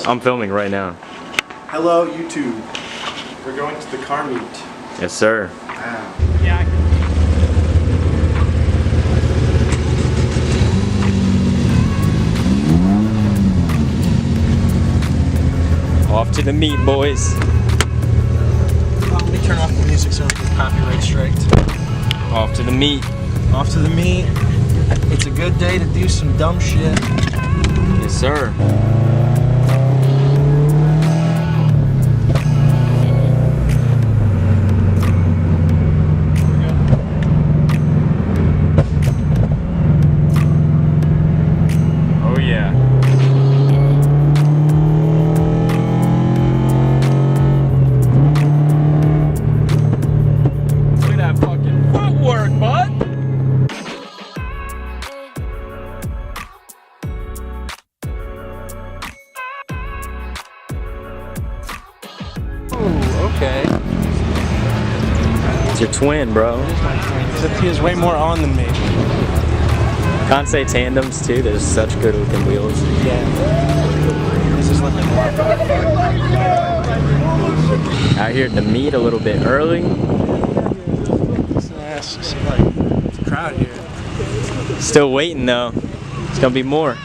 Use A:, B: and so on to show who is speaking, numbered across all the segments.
A: I'm filming right now.
B: Hello, YouTube. We're going to the carmeet.
A: Yes, sir.
B: Wow.
C: Yeah.
A: Off to the meet, boys.
B: Let me turn off the music so I can copyright striked.
A: Off to the meet.
B: Off to the meet. It's a good day to do some dumb shit.
A: Yes, sir. Oh yeah. Look at that fucking footwork, bud. Okay. It's your twin, bro.
B: Except he is way more on than me.
A: Kansei tandems too. There's such good looking wheels.
B: Yeah. This is looking
A: Out here to meet a little bit early.
B: it's a crowd here.
A: Still waiting though. It's gonna be more.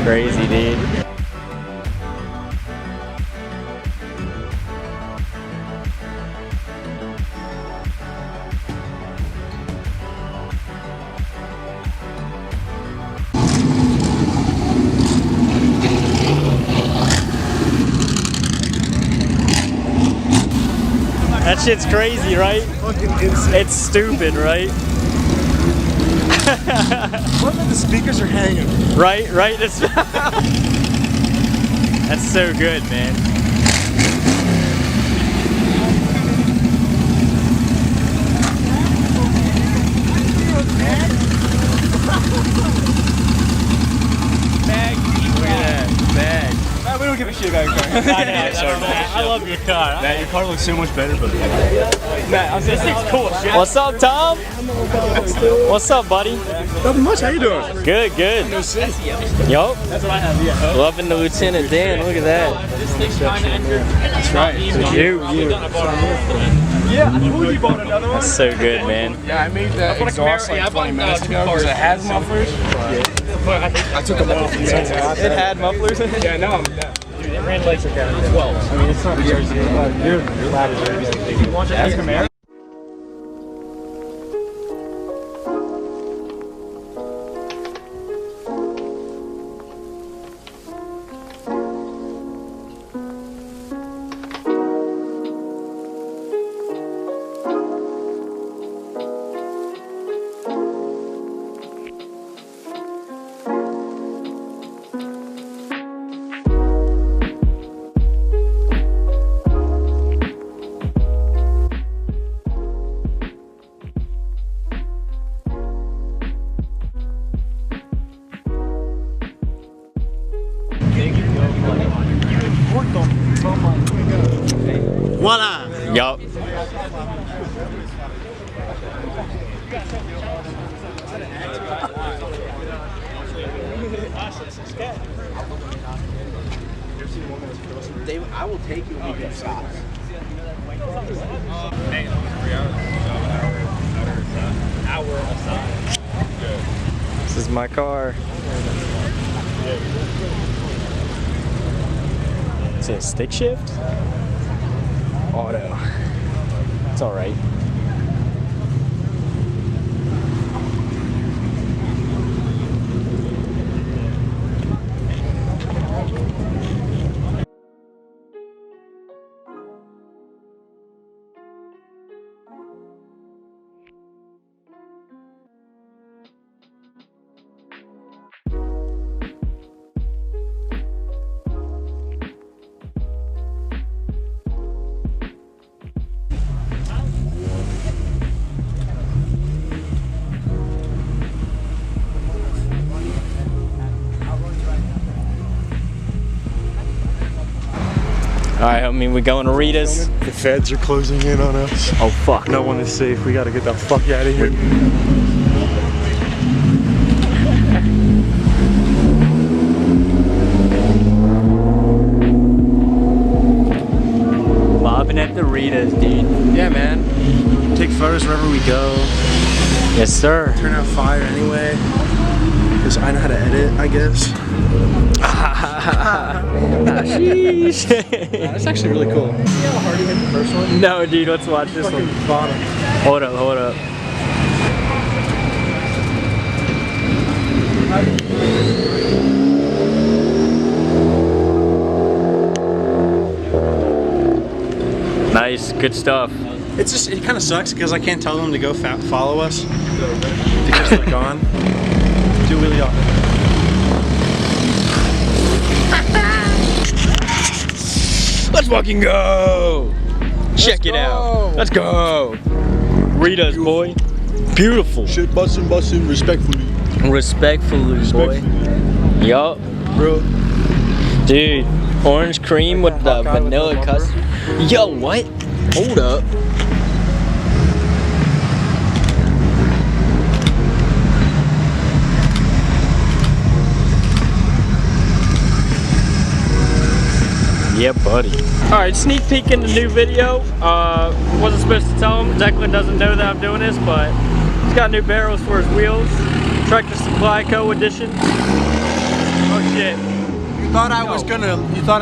A: Crazy, dude. That shit's crazy, right?
B: Fucking insane.
A: It's stupid, right?
B: What if the speakers are hanging?
A: Right? That's so good, man. Bag. Look at that. Bag.
B: We don't give a shit about your car.
C: I love your car.
B: Matt, your car looks so much better, but
C: Matt, this thing's cool. Shit.
A: What's up, Tom? What's up, buddy?
B: nothing much. How you doing?
A: Good. Yup.
C: That's what I have. Yeah.
A: Loving the Lieutenant Dan. Look at that.
C: This thing's trying to enter. That's right.
A: You.
B: Yeah, I told you bought another one.
A: That's so good, man.
B: Yeah, I made that exhaust like 20 minutes ago because it has mufflers. I took them off.
A: It had mufflers in it?
B: Yeah, no.
C: Dude, it ran like 12.
B: I mean, it's not yours. Your lab is very good.
C: You want that Camaro?
B: Voila!
A: Yup.
D: I will take you when we get stops.
C: Hour aside.
A: This is my car. Is it a stick shift? Auto. It's alright. Alright, I mean, we going to Rita's.
E: The feds are closing in on us.
A: Oh, fuck.
E: No one is safe. We gotta get the fuck out of here.
A: Mobbing at the Rita's, dude.
E: Yeah, man. Take photos wherever we go.
A: Yes, sir.
E: Turn out fire anyway. Because I know how to edit, I guess.
A: Sheesh.
E: That's actually really cool. See how hard you hit the first one?
A: No, dude, let's watch this one.
E: Bottom.
A: Hold up, hold up. Nice, good stuff.
E: It's just, it kind of sucks because I can't tell them to go follow us because they're gone. Do wheelie off.
A: Let's fucking go! Check it out. Let's go. Rita's, boy. Beautiful.
E: Shit, bussin', respectfully.
A: Respectfully, boy. Yup.
E: Bro.
A: Dude, orange cream with the vanilla custard. Yo, what? Hold up. Yeah, buddy. Alright, sneak peek in the new video. Wasn't supposed to tell him. Declan doesn't know that I'm doing this, but he's got new barrels for his wheels. Tractor Supply Co. edition. Oh shit.
E: You thought I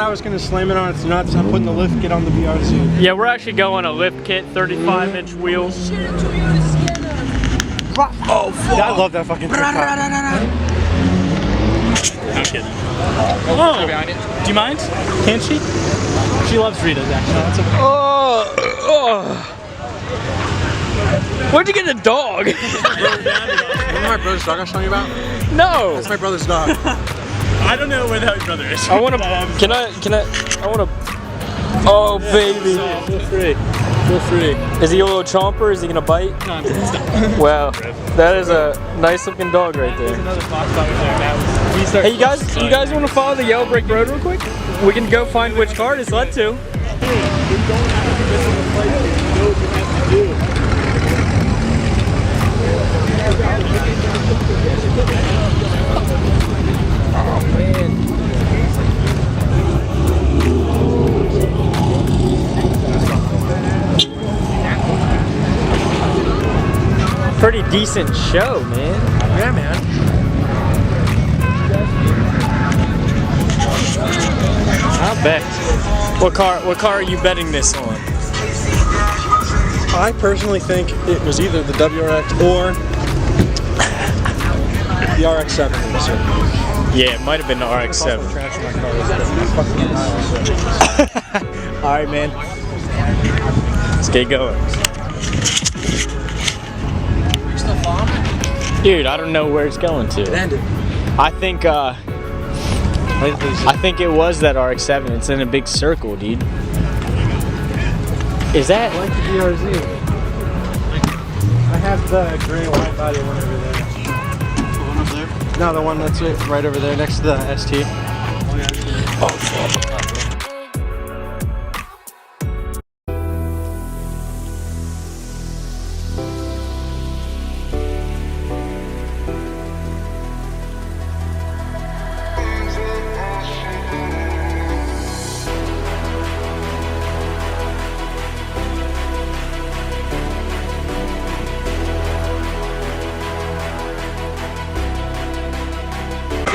E: was gonna slam it on its nuts. I'm putting the lift kit on the BRZ.
A: Yeah, we're actually going a lift kit, 35-inch wheels.
E: Oh, fuck. I love that fucking TikTok.
C: I'm kidding. Oh, do you mind? Can she? She loves Rita's, actually. That's okay.
A: Where'd you get a dog?
E: Remember my brother's dog I was telling you about?
A: No.
E: That's my brother's dog.
C: I don't know where the hell your brother is.
A: I wanna, I wanna, oh baby.
C: Feel free. Feel free.
A: Is he a little chomper? Is he gonna bite?
C: No, stop.
A: Wow, that is a nice looking dog right there.
C: Another box over there now.
A: Hey, you guys want to follow the Yellow Brick Road real quick? We can go find which car it is led to. Oh man. Pretty decent show, man.
E: Yeah, man.
A: I'll bet. What car are you betting this on?
E: I personally think it was either the WRX or the RX-7.
A: Yeah, it might have been the RX-7. Alright, man. Let's get going. Dude, I don't know where it's going to.
E: It ended.
A: I think it was that RX-7. It's in a big circle, dude. Is that?
E: I like the BRZ. I have the gray and white body one over there. The one over there? No, the one that's right over there next to the ST. Oh, yeah.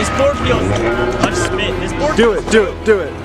A: This board feels much spit. This board
E: Do it, do it, do it.